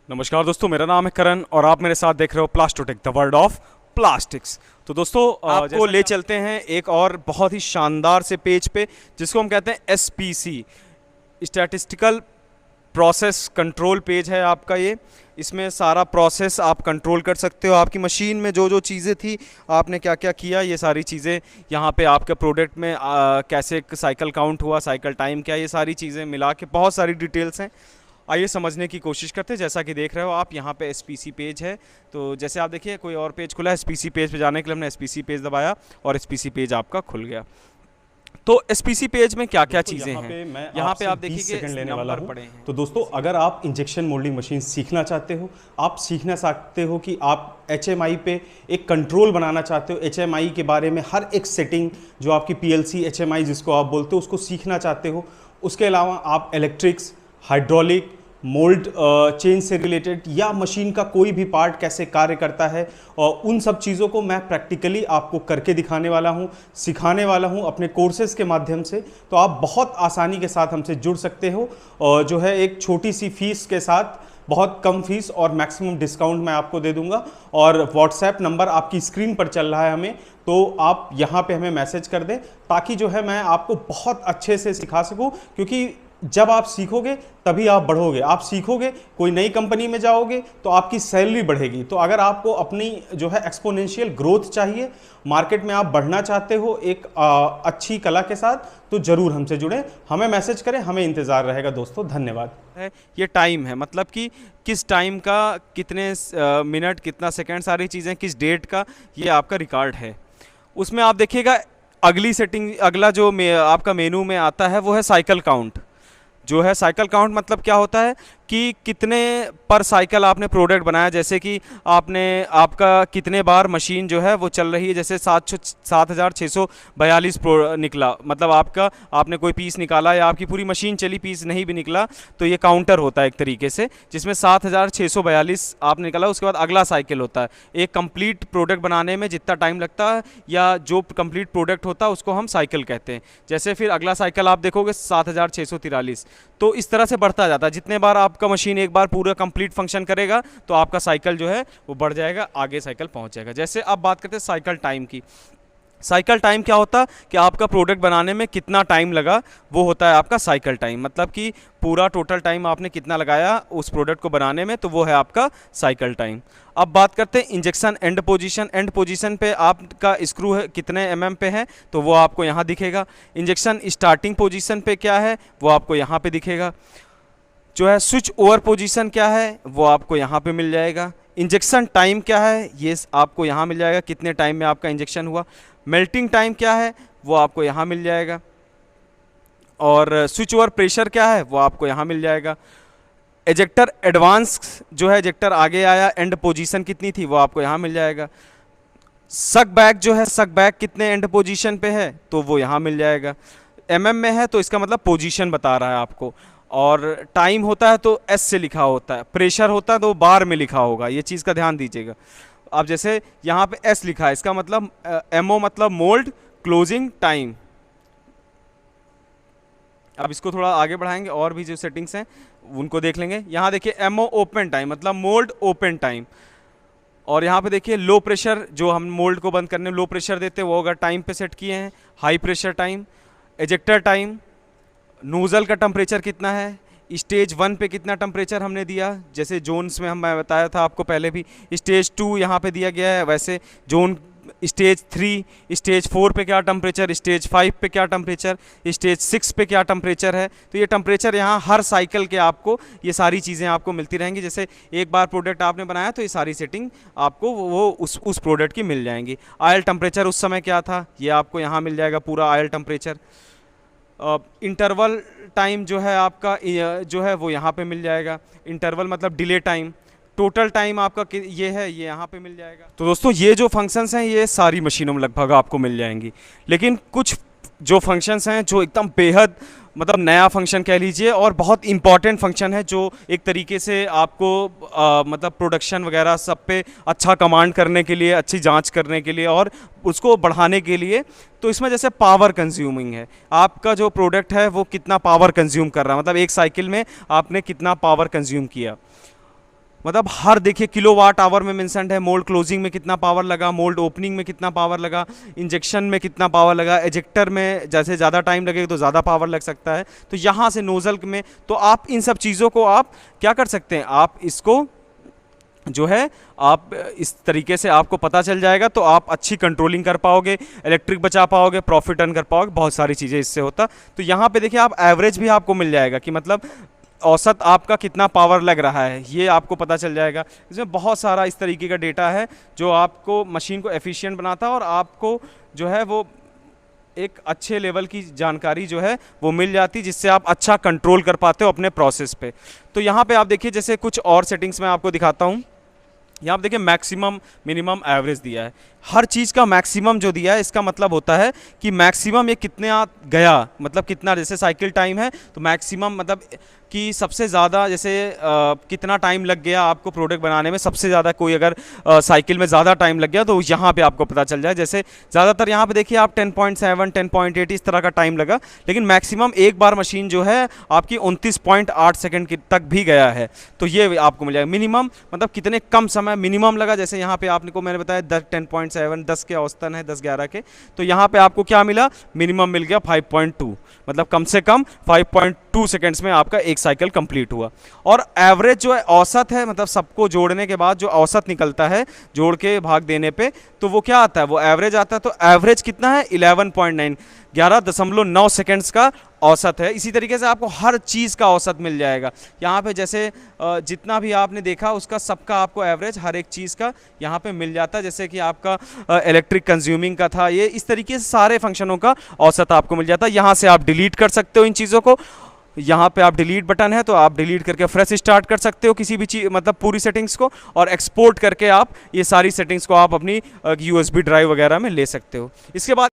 नमस्कार दोस्तों, मेरा नाम है करण और आप मेरे साथ देख रहे हो प्लास्टोटेक द वर्ल्ड ऑफ प्लास्टिक्स। तो दोस्तों आपको ले चलते हैं एक और बहुत ही शानदार से पेज पे जिसको हम कहते हैं SPC, statistical process control page है आपका ये। इसमें सारा प्रोसेस आप कंट्रोल कर सकते हो, आपकी मशीन में जो जो चीज़ें थी, आपने क्या क्या किया, ये सारी चीज़ें यहाँ पे आपके प्रोडक्ट में कैसे साइकिल काउंट हुआ, साइकिल टाइम क्या, ये सारी चीज़ें मिला के बहुत सारी डिटेल्स हैं। आइए समझने की कोशिश करते हैं। जैसा कि देख रहे हो आप, यहाँ पे एसपीसी पेज है। तो जैसे आप देखिए कोई और पेज खुला है, एसपीसी पेज पे जाने के लिए हमने एसपीसी पेज दबाया और एसपीसी पेज आपका खुल गया। तो एसपीसी पेज में क्या क्या चीज़ें हैं, यहाँ पे आप देखिए सेकंड लेने वाला हूँ। पड़े हैं। तो दोस्तों, अगर आप इंजेक्शन मोल्डिंग मशीन सीखना चाहते हो, आप सीखना चाहते हो कि आप एचएमआई पे एक कंट्रोल बनाना चाहते हो, एचएमआई के बारे में हर एक सेटिंग जो आपकी पीएलसी एचएमआई जिसको आप बोलते हो उसको सीखना चाहते हो, उसके अलावा आप इलेक्ट्रिक्स, हाइड्रोलिक, मोल्ड चेंज से रिलेटेड या मशीन का कोई भी पार्ट कैसे कार्य करता है, और उन सब चीज़ों को मैं प्रैक्टिकली आपको करके दिखाने वाला हूं, सिखाने वाला हूं अपने कोर्सेज़ के माध्यम से। तो आप बहुत आसानी के साथ हमसे जुड़ सकते हो, और जो है एक छोटी सी फीस के साथ, बहुत कम फीस और मैक्सिमम डिस्काउंट मैं आपको दे दूंगा। और व्हाट्सएप नंबर आपकी स्क्रीन पर चल रहा है हमें, तो आप यहाँ पे हमें मैसेज कर दें ताकि जो है मैं आपको बहुत अच्छे से सिखा सकूँ। क्योंकि जब आप सीखोगे तभी आप बढ़ोगे, आप सीखोगे, कोई नई कंपनी में जाओगे तो आपकी सैलरी बढ़ेगी। तो अगर आपको अपनी जो है एक्सपोनेंशियल ग्रोथ चाहिए, मार्केट में आप बढ़ना चाहते हो एक अच्छी कला के साथ, तो ज़रूर हमसे जुड़ें, हमें मैसेज करें, हमें इंतज़ार रहेगा। दोस्तों धन्यवाद। ये टाइम है, मतलब कि किस टाइम का, कितने मिनट, कितना सेकेंड, सारी चीज़ें किस डेट का, ये आपका रिकॉर्ड है। उसमें आप देखिएगा अगली सेटिंग, अगला जो आपका मेनू में आता है वो है साइकिल काउंट। जो है साइकिल काउंट मतलब क्या होता है कि कितने पर साइकिल आपने प्रोडक्ट बनाया, जैसे कि आपका कितने बार मशीन जो है वो चल रही है। जैसे 7,642 निकला, मतलब आपने कोई पीस निकाला या आपकी पूरी मशीन चली, पीस नहीं भी निकला, तो ये काउंटर होता है एक तरीके से, जिसमें 7,642 आपने निकाला। उसके बाद अगला साइकिल होता है। एक कंप्लीट प्रोडक्ट बनाने में जितना टाइम लगता है या जो कंप्लीट प्रोडक्ट होता है उसको हम साइकिल कहते हैं। जैसे फिर अगला साइकिल आप देखोगे 7,643। तो इस तरह से बढ़ता जाता है। जितने बार आपका मशीन एक बार पूरा कंप्लीट फंक्शन करेगा तो आपका साइकिल जो है वो बढ़ जाएगा, आगे साइकिल पहुंच जाएगा। जैसे अब बात करते हैं साइकिल टाइम की। साइकिल टाइम क्या होता है कि आपका प्रोडक्ट बनाने में कितना टाइम लगा, वो होता है आपका साइकिल टाइम। मतलब कि पूरा टोटल टाइम आपने कितना लगाया उस प्रोडक्ट को बनाने में, तो वो है आपका साइकिल टाइम। अब बात करते हैं injection and position. And position पे आपका स्क्रू है कितने एमएम पे है, तो वो आपको यहाँ दिखेगा। इंजेक्शन स्टार्टिंग पोजीशन पे क्या है वो आपको यहाँ पे दिखेगा। जो है स्विच ओवर पोजीशन क्या है वो आपको यहाँ पे मिल जाएगा। इंजेक्शन टाइम क्या है ये आपको यहाँ मिल जाएगा, कितने टाइम में आपका इंजेक्शन हुआ। मेल्टिंग टाइम क्या है वो आपको यहाँ मिल जाएगा। और स्विच ओवर प्रेशर क्या है वो आपको यहाँ मिल जाएगा। एजेक्टर एडवांस जो है, एजेक्टर आगे आया, एंड पोजीशन कितनी थी वो आपको यहाँ मिल जाएगा। सक बैक जो है, सक बैक कितने एंड पोजीशन पे है तो वो यहाँ मिल जाएगा। एमएम में है तो इसका मतलब पोजीशन बता रहा है आपको। और टाइम होता है तो एस से लिखा होता है, प्रेशर होता है तो बार में लिखा होगा, ये चीज़ का ध्यान दीजिएगा। अब जैसे यहाँ पे एस लिखा है, इसका मतलब एमओ मतलब मोल्ड क्लोजिंग टाइम। अब इसको थोड़ा आगे बढ़ाएंगे और भी जो सेटिंग्स हैं उनको देख लेंगे। यहाँ देखिए एमओ ओपन टाइम मतलब मोल्ड ओपन टाइम। और यहाँ पे देखिए लो प्रेशर, जो हम मोल्ड को बंद करने में लो प्रेशर देते हैं वो अगर टाइम पे सेट किए हैं, high pressure time. Ejector time, nozzle का टेम्परेचर कितना है, स्टेज 1 पे कितना टेम्परेचर हमने दिया, जैसे जोन्स में मैं बताया था आपको पहले भी। स्टेज 2 यहाँ पे दिया गया है, वैसे जोन स्टेज 3, स्टेज 4 पे क्या टेम्परेचर, स्टेज 5 पे क्या टेम्परेचर, स्टेज 6 पे क्या टेम्परेचर है। तो ये टेम्परेचर यहाँ हर साइकिल के आपको ये सारी चीज़ें आपको मिलती रहेंगी। जैसे एक बार प्रोडक्ट आपने बनाया तो ये सारी सेटिंग आपको वो उस प्रोडक्ट की मिल जाएंगी। ऑयल टेम्परेचर उस समय क्या था ये आपको यहाँ मिल जाएगा, पूरा ऑयल टेम्परेचर। इंटरवल टाइम जो है आपका जो है वो यहाँ पे मिल जाएगा। इंटरवल मतलब डिले टाइम। टोटल टाइम आपका ये है, ये यहाँ पे मिल जाएगा। तो दोस्तों ये जो फंक्शंस हैं ये सारी मशीनों में लगभग आपको मिल जाएंगी। लेकिन कुछ जो फंक्शंस हैं जो एकदम बेहद मतलब नया फंक्शन कह लीजिए और बहुत इंपॉर्टेंट फंक्शन है, जो एक तरीके से आपको मतलब प्रोडक्शन वगैरह सब पे अच्छा कमांड करने के लिए, अच्छी जांच करने के लिए और उसको बढ़ाने के लिए। तो इसमें जैसे पावर कंज्यूमिंग है, आपका जो प्रोडक्ट है वो कितना पावर कंज्यूम कर रहा है, मतलब एक साइकिल में आपने कितना पावर कंज्यूम किया। मतलब हर देखिए किलोवाट आवर में मेंशन्ड है, मोल्ड क्लोजिंग में कितना पावर लगा, मोल्ड ओपनिंग में कितना पावर लगा, इंजेक्शन में कितना पावर लगा, एजेक्टर में जैसे ज़्यादा टाइम लगेगा तो ज़्यादा पावर लग सकता है। तो यहाँ से नोज़ल में तो आप इन सब चीज़ों को आप क्या कर सकते हैं, आप इसको जो है आप इस तरीके से आपको पता चल जाएगा तो आप अच्छी कंट्रोलिंग कर पाओगे, इलेक्ट्रिक बचा पाओगे, प्रॉफिट अर्न कर पाओगे, बहुत सारी चीज़ें इससे होता। तो यहाँ पे देखिए आप एवरेज भी आपको मिल जाएगा कि मतलब औसत आपका कितना पावर लग रहा है, ये आपको पता चल जाएगा। इसमें बहुत सारा इस तरीके का डेटा है जो आपको मशीन को एफिशिएंट बनाता है और आपको जो है वो एक अच्छे लेवल की जानकारी जो है वो मिल जाती, जिससे आप अच्छा कंट्रोल कर पाते हो अपने प्रोसेस पे। तो यहाँ पे आप देखिए जैसे कुछ और सेटिंग्स मैं आपको दिखाता हूँ। यहाँ आप देखिए मैक्सिमम, मिनिमम, एवरेज दिया है। हर चीज़ का मैक्सिमम जो दिया है इसका मतलब होता है कि मैक्सिमम ये कितने गया, मतलब कितना, जैसे साइकिल टाइम है तो मैक्सिमम मतलब कि सबसे ज़्यादा जैसे कितना टाइम लग गया आपको प्रोडक्ट बनाने में, सबसे ज़्यादा कोई अगर साइकिल में ज़्यादा टाइम लग गया तो यहाँ पे आपको पता चल जाए। जैसे ज़्यादातर यहाँ पे देखिए आप 10.7, 10.8 इस तरह का टाइम लगा, लेकिन मैक्सिमम एक बार मशीन जो है आपकी 29.8 सेकंड तक भी गया है, तो ये आपको मिल जाएगा। मिनिमम मतलब कितने कम समय मिनिमम लगा, जैसे यहाँ पे आपने को मैंने बताया 10.7, 10 के औसतन है, 10-11 के, तो यहाँ पे आपको क्या मिला, मिनिमम मिल गया 5.2, मतलब कम से कम 5.2 सेकेंड्स में आपका एक साइकिल कंप्लीट हुआ। और एवरेज जो है औसत है, मतलब सबको जोड़ने के बाद जो औसत निकलता है जोड़ के भाग देने पे, तो वो क्या आता है, वो एवरेज आता है। तो एवरेज कितना है 11.9, 11.9 सेकेंड्स का औसत है। इसी तरीके से आपको हर चीज़ का औसत मिल जाएगा यहाँ पे, जैसे जितना भी आपने देखा उसका सबका आपको एवरेज हर एक चीज़ का यहाँ पे मिल जाता है। जैसे कि आपका इलेक्ट्रिक कंज्यूमिंग का था, ये इस तरीके से सारे फंक्शनों का औसत आपको मिल जाता है। यहाँ से आप डिलीट कर सकते हो इन चीज़ों को, यहाँ पे आप डिलीट बटन है तो आप डिलीट करके फ्रेश स्टार्ट कर सकते हो किसी भी चीज़, मतलब पूरी सेटिंग्स को, और एक्सपोर्ट करके आप ये सारी सेटिंग्स को आप अपनी USB ड्राइव वगैरह में ले सकते हो। इसके बाद